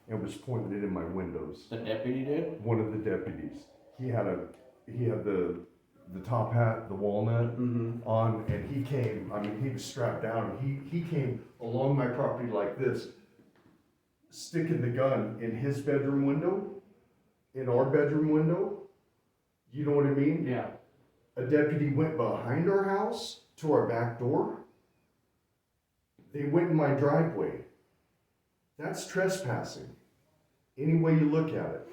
and was pointing it in my windows. The deputy did? One of the deputies. He had the top hat, the walnut on, and he came, I mean, he was strapped down. He came along my property like this, sticking the gun in his bedroom window, in our bedroom window. You know what I mean? Yeah. A deputy went behind our house to our back door. They went in my driveway. That's trespassing. Any way you look at it.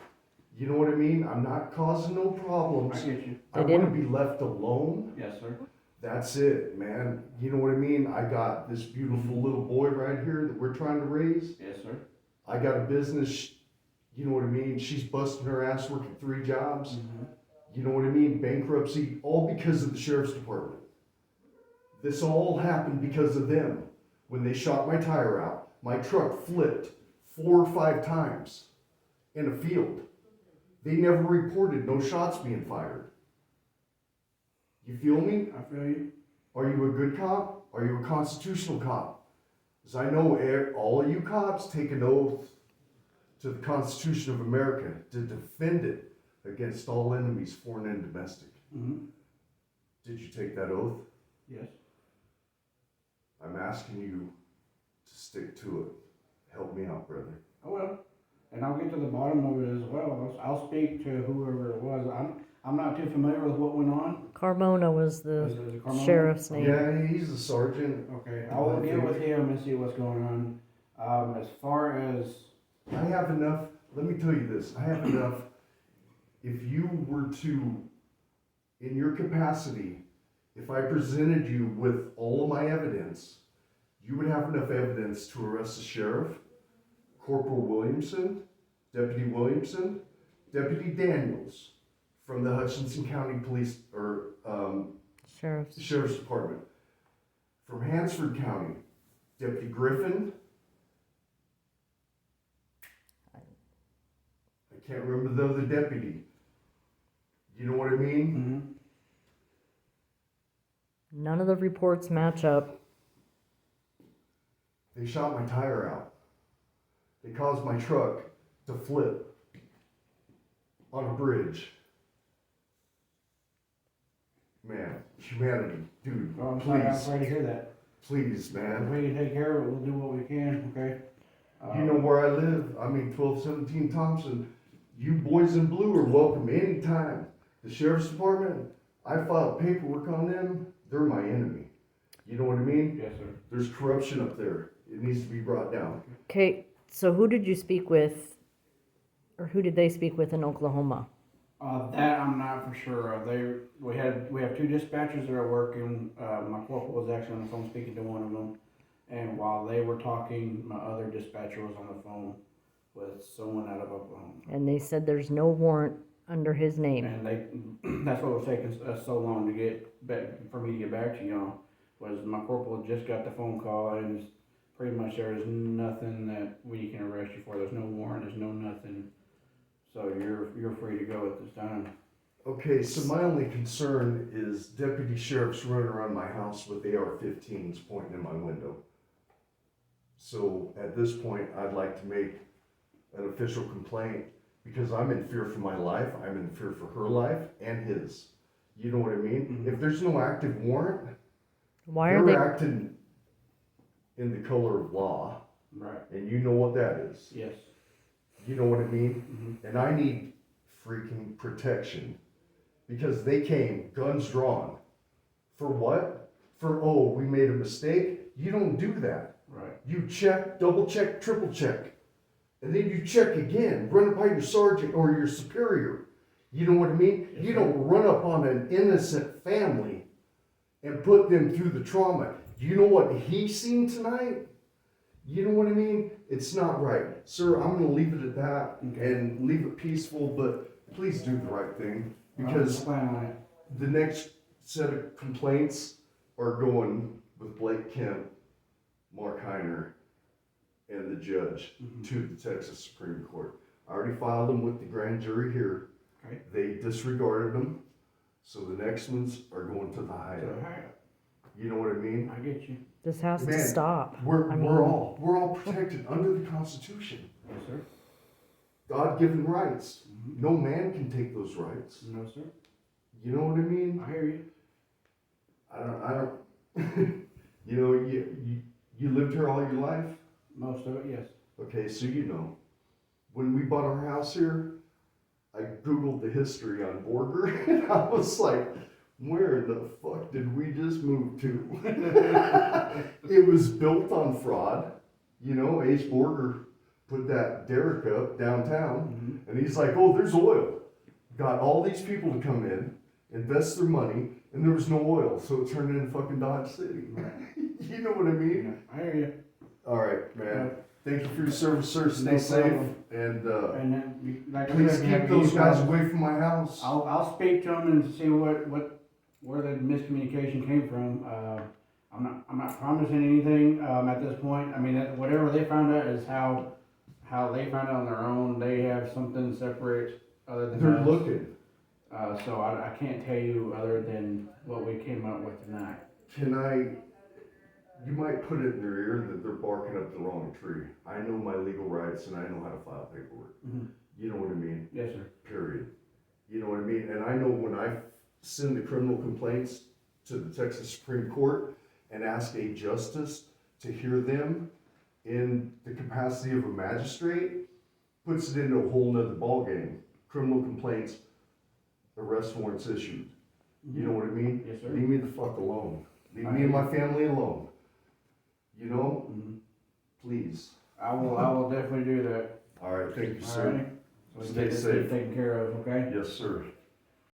You know what I mean? I'm not causing no problems. I get you. I want to be left alone. Yes, sir. That's it, man. You know what I mean? I got this beautiful little boy right here that we're trying to raise. Yes, sir. I got a business, you know what I mean? She's busting her ass working 3 jobs. You know what I mean? Bankruptcy, all because of the sheriff's department. This all happened because of them. When they shot my tire out, my truck flipped 4 or 5 times in a field. They never reported no shots being fired. You feel me? I feel you. Are you a good cop? Are you a constitutional cop? Because I know all of you cops take an oath to the Constitution of America to defend it against all enemies, foreign and domestic. Did you take that oath? Yes. I'm asking you to stick to it. Help me out, brother. I will. And I'll get to the bottom of it as well. I'll speak to whoever it was. I'm not too familiar with what went on. Carmona was the Is it Carmona? sheriff's name. Yeah, he's a sergeant. Okay, I will get with him and see what's going on. As far as I have enough, let me tell you this, I have enough, if you were to, in your capacity, if I presented you with all of my evidence, you would have enough evidence to arrest the sheriff, Corporal Williamson, Deputy Williamson, Deputy Daniels from the Hutchinson County Police, or Sheriff's Department. From Hansford County, Deputy Griffin. I can't remember the other deputy. You know what I mean? None of the reports match up. They shot my tire out. They caused my truck to flip on a bridge. Man, humanity, dude, I'm please, sorry to hear that. please, If man. we can take care of it, we'll do what we can, okay? You know where I live? I mean, 1217 Thompson. You boys in blue are welcome anytime. The sheriff's department, I filed paperwork on them. They're my enemy. You know what I mean? Yes, sir. There's corruption up there. It needs to be brought down. Okay, so who did you speak with, or who did they speak with in Oklahoma? That I'm not for sure of. We have 2 dispatchers that are working. My corporal was actually on the phone speaking to one of them, and while they were talking, my other dispatcher was on the phone with someone out of Oklahoma. And they said there's no warrant under his name. And that's what was taking us so long to get back, for me to get back to y'all, was my corporal just got the phone call, and it's pretty much there's nothing that we can arrest you for. There's no warrant. There's no nothing. So you're free to go at this time. Okay, so my only concern is deputy sheriffs running around my house with AR-15s pointing in my window. So at this point, I'd like to make an official complaint because I'm in fear for my life, I'm in fear for her life and his. You know what I mean? If there's no active warrant, Why are they're they? acting in the color of law, Right. and you know what that is. Yes. You know what I mean? And I need freaking protection because they came guns drawn. For what? For, oh, we made a mistake? You don't do that. Right. You check, double check, triple check. And then you check again. Run it by your sergeant or your superior. You know what I mean? Yes, You sir. don't run up on an innocent family and put them through the trauma. Do you know what he's seen tonight? You know what I mean? It's not right. Sir, I'm going to leave it at that and leave it peaceful, but please do the right thing because Plan on it. the next set of complaints are going with Blake Kemp, Mark Heiner, and the judge to the Texas Supreme Court. I already filed them with the grand jury here. Okay. They disregarded them, so the next ones are going to the higher. You know what I mean? I get you. This has to Man, stop. We're I mean- all protected under the Constitution. Yes, sir. God-given rights. Mhm. No man can take those rights. No, sir. You know what I mean? I hear you. I don't, you know, you lived here all your life? Most of it, yes. Okay, so you know, when we bought our house here, I Googled the history on Borger, and I was like, where the fuck did we just move to? It was built on fraud. You know, Ace Borger put that derrick up downtown, Mhm. and he's like, oh, there's oil. Got all these people to come in, invest their money, and there was no oil, so it turned into fucking Dodge City. You know what I mean? Yeah, I hear you. All right, man. Thank you for your service, sir. Stay No safe, problem. and And then, like I please said, if you have keep any those guys problems, away from my house. I'll speak to them and see where the miscommunication came from. I'm not promising anything, at this point. I mean, whatever they found out is how they found out on their own. They have something separate other than They're us. looking. So I can't tell you other than what we came up with tonight. You might put it in their ear that they're barking up the wrong tree. I know my legal rights and I know how to file paperwork. Mhm. You know what I mean? Yes, sir. Period. You know what I mean? And I know when I send the criminal complaints to the Texas Supreme Court and ask a justice to hear them in the capacity of a magistrate, puts it into a whole nother ballgame. Criminal complaints, arrest warrants issued. You know what I mean? Yes, sir. Leave me the fuck alone. Leave I me hear and my you. family alone. You know? Mhm. Please. I will definitely do that. All right, thank you, All sir. right. So we Stay get this safe. taken care of, okay? Yes, sir.